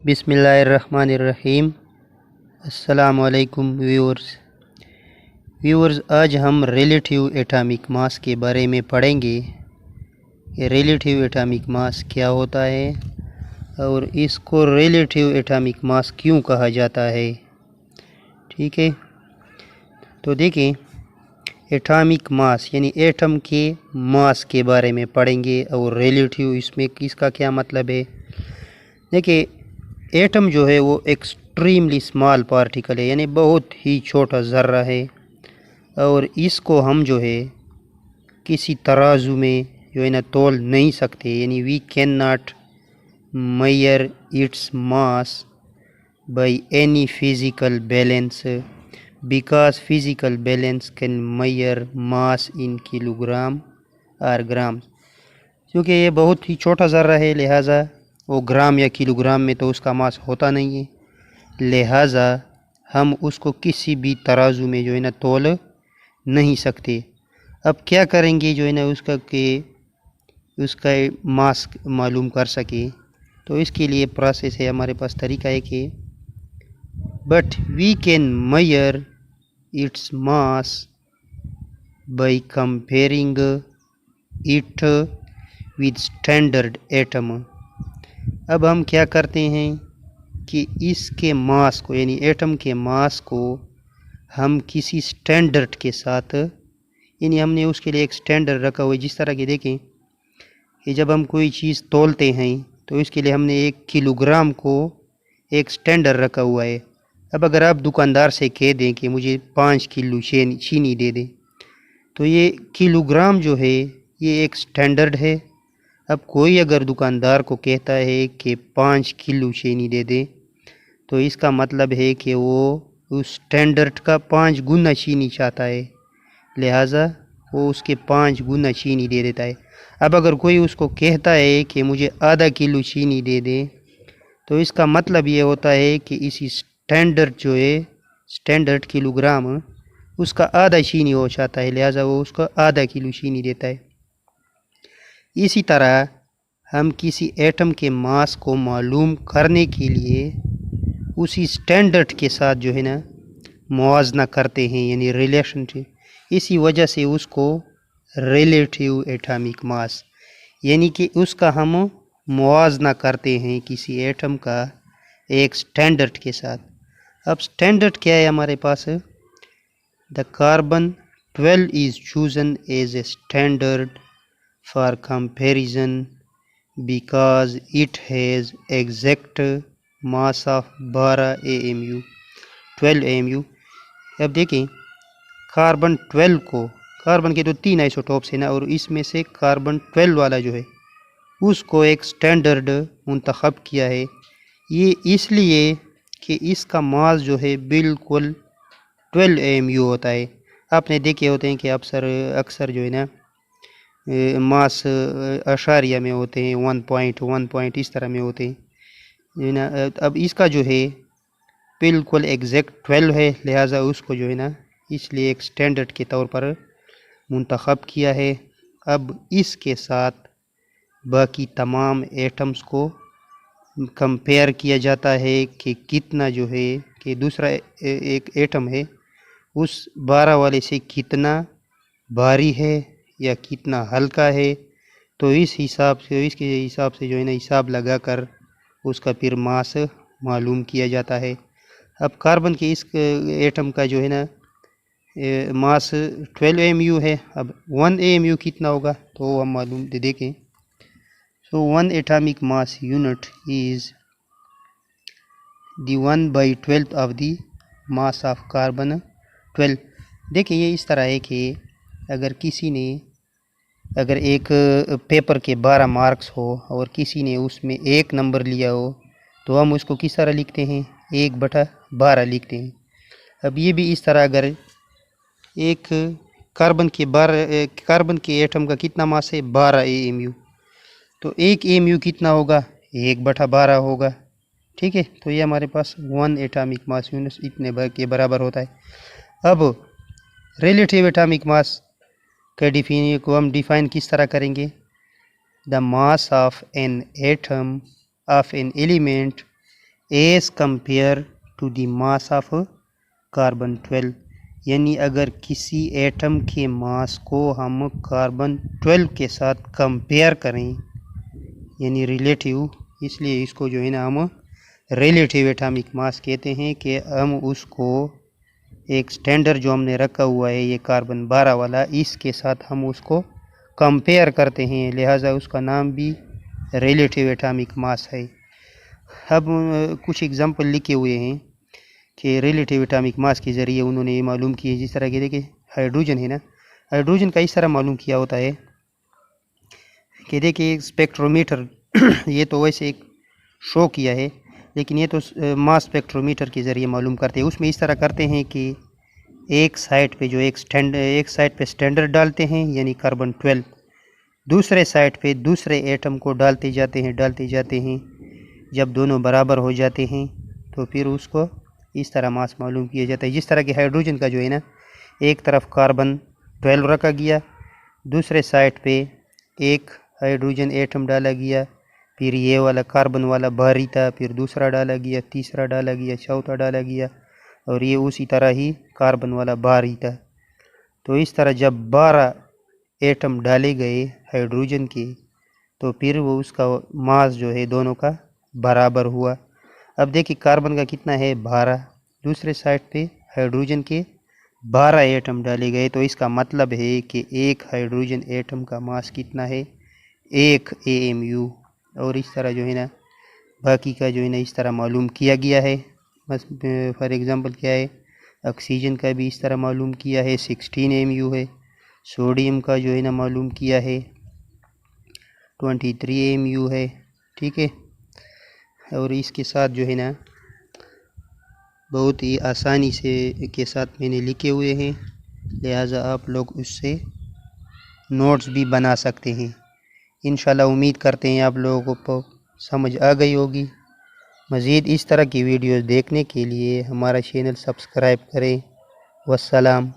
बिस्मिल्लाहिर्रहमानिर्रहीम। अस्सलाम वालेकुम व्यूअर्स, आज हम रिलेटिव एटॉमिक मास के बारे में पढ़ेंगे। ये रिलेटिव एटॉमिक मास क्या होता है और इसको रिलेटिव एटॉमिक मास क्यों कहा जाता है। ठीक है, तो देखें, एटॉमिक मास यानी एटम के मास के बारे में पढ़ेंगे और रिलेटिव इसमें किसका क्या मतलब है। देखिए, एटम जो है वो एक्सट्रीमली स्मॉल पार्टिकल है, यानी बहुत ही छोटा ज़र्रा है, और इसको हम जो है किसी तराजू में जो है ना तोल नहीं सकते, यानी we can not measure its mass by any physical balance because physical balance can measure mass in kilogram or grams। क्योंकि ये बहुत ही छोटा ज़र्रा है, लिहाजा वो ग्राम या किलोग्राम में तो उसका मास होता नहीं है, लिहाजा हम उसको किसी भी तराजू में जो है ना तोल नहीं सकते। अब क्या करेंगे जो है ना उसका मास मालूम कर सके, तो इसके लिए प्रोसेस है, हमारे पास तरीका है कि but we can measure its mass by comparing it with standard atom. अब हम क्या करते हैं कि इसके मास को, यानी एटम के मास को हम किसी स्टैंडर्ड के साथ, यानी हमने उसके लिए एक स्टैंडर्ड रखा हुआ है। जिस तरह के देखें कि जब हम कोई चीज़ तोलते हैं तो इसके लिए हमने 1 किलोग्राम को एक स्टैंडर्ड रखा हुआ है। अब अगर आप दुकानदार से कह दें कि मुझे 5 किलो चीनी दे दें, तो ये किलोग्राम जो है ये एक स्टैंडर्ड है। अब कोई अगर दुकानदार को कहता है कि 5 किलो चीनी दे दें, तो इसका मतलब है कि वो उस स्टैंडर्ड का 5 गुना चीनी चाहता है, लिहाजा वो उसके 5 गुना चीनी दे देता है। अब अगर कोई उसको कहता है कि मुझे आधा किलो चीनी दे दे, तो इसका मतलब ये होता है कि इसी स्टैंडर्ड जो है, स्टैंडर्ड किलोग्राम, उसका आधा चीनी हो जाता है, लिहाजा वो उसको आधा किलो चीनी देता है। इसी तरह हम किसी एटम के मास को मालूम करने के लिए उसी स्टैंडर्ड के साथ जो है ना मुआवजा करते हैं, यानी रिलेशनशिप। इसी वजह से उसको रिलेटिव एटॉमिक मास, यानी कि उसका हम मुआवजा करते हैं किसी एटम का एक स्टैंडर्ड के साथ। अब स्टैंडर्ड क्या है हमारे पास? The carbon 12 is chosen as a standard for comparison because it has exact mass of 12 AMU 12 AMU। अब देखें, कार्बन 12 को, कार्बन के तो 3 आइसोटोप्स हैं ना, और इसमें से कार्बन 12 वाला जो है उसको एक स्टैंडर्ड मुंतखब किया है। ये इसलिए कि इसका मास जो है बिल्कुल 12 AMU होता है। आपने देखे होते हैं कि अक्सर जो है ना मास अशारिया में होते हैं, 1 पॉइंट इस तरह में होते हैं जो है ना। अब इसका जो है बिल्कुल एग्जैक्ट 12 है, लिहाजा उसको जो है ना इसलिए एक स्टैंडर्ड के तौर पर मुंतखब किया है। अब इसके साथ बाकी तमाम एटम्स को कंपेयर किया जाता है कि कितना जो है कि दूसरा एक एटम है उस 12 वाले से कितना भारी है या कितना हल्का है, तो इसके हिसाब से जो है ना हिसाब लगाकर उसका फिर मास मालूम किया जाता है। अब कार्बन के इस एटम का जो है ना मास 12 AMU है। अब 1 AMU कितना होगा तो हम मालूम देखें। सो 1 atomic mass unit is the 1/12 of the mass of carbon 12। देखिए, ये इस तरह है कि अगर एक पेपर के 12 मार्क्स हो और किसी ने उसमें 1 नंबर लिया हो, तो हम उसको किस तरह लिखते हैं? 1/12 लिखते हैं। अब ये भी इस तरह, अगर एक कार्बन के एटम का कितना मास है? 12 AMU, तो 1 AMU कितना होगा? 1/12 होगा। ठीक है, तो ये हमारे पास 1 एटॉमिक मास यूनिट इतने के बराबर होता है। अब रिलेटिव एटॉमिक मास को हम डिफाइन किस तरह करेंगे? The mass of an atom of an element is compared to the mass of carbon 12، یعنی اگر کسی ایٹم کے ماس کو ہم کاربن 12 کے ساتھ کمپیئر کریں، یعنی ریلیٹیو، اس لیے اس کو جو ہے نا ہم ریلیٹیو ایٹامک ماس کہتے ہیں کہ ہم اس کو ایک سٹینڈرڈ جو ہم نے رکھا ہوا ہے یہ کاربن 12 والا، اس کے ساتھ ہم اس کو کمپیئر کرتے ہیں، لہٰذا اس کا نام بھی ریلیٹیو ایٹامک ماس ہے۔ اب کچھ اگزامپل لکھے ہوئے ہیں کہ ریلیٹیو ایٹامک ماس کے ذریعے انہوں نے یہ معلوم کیے، جس طرح کہ دیکھیں ہائیڈروجن ہے نا، ہائیڈروجن کا اس طرح معلوم کیا ہوتا ہے کہ دیکھیں اسپیکٹرومیٹر یہ تو ویسے ایک شو کیا ہے، لیکن یہ تو ماس اسپیکٹرومیٹر کے ذریعے معلوم کرتے ہیں۔ اس میں اس طرح کرتے ہیں کہ ایک سائٹ پہ جو ایک سائٹ پہ سٹینڈرڈ ڈالتے ہیں یعنی کاربن 12، دوسرے سائٹ پہ دوسرے ایٹم کو ڈالتے جاتے ہیں، جب دونوں برابر ہو جاتے ہیں تو پھر اس کو اس طرح ماس معلوم کیا جاتا ہے۔ جس طرح کہ ہائیڈروجن کا جو ہے نا ایک طرف کاربن 12 رکھا گیا، دوسرے سائٹ پہ ایک ہائیڈروجن ایٹم ڈالا گیا، پھر یہ والا کاربن والا بھاری تھا، پھر دوسرا ڈالا گیا، تیسرا ڈالا گیا، چوتھا ڈالا گیا، اور یہ اسی طرح ہی کاربن والا بھاری تھا۔ تو اس طرح جب 12 ایٹم ڈالے گئے ہائیڈروجن کے تو پھر وہ اس کا ماس جو ہے دونوں کا برابر ہوا۔ اب دیکھیں کاربن کا کتنا ہے 12، دوسرے سائٹ پہ ہائیڈروجن کے 12 ایٹم ڈالے گئے، تو اس کا مطلب ہے کہ ایک ہائیڈروجن ایٹم کا ماس کتنا ہے 1 AMU، اور اس طرح جو ہے نا باقی کا جو ہے نا اس طرح معلوم کیا گیا ہے۔ بس فار ایگزامپل کیا ہے، آکسیجن کا بھی اس طرح معلوم کیا ہے 16 AMU ہے، سوڈیم کا جو ہے نا معلوم کیا ہے 23 AMU ہے، ٹھیک ہے۔ اور اس کے ساتھ جو ہے نا بہت ہی آسانی سے کے ساتھ میں نے لکھے ہوئے ہیں، لہٰذا آپ لوگ اس سے نوٹس بھی بنا سکتے ہیں۔ انشاءاللہ امید کرتے ہیں آپ لوگوں کو سمجھ آ گئی ہوگی۔ مزید اس طرح کی ویڈیوز دیکھنے کے لیے ہمارا چینل سبسکرائب کریں۔ والسلام۔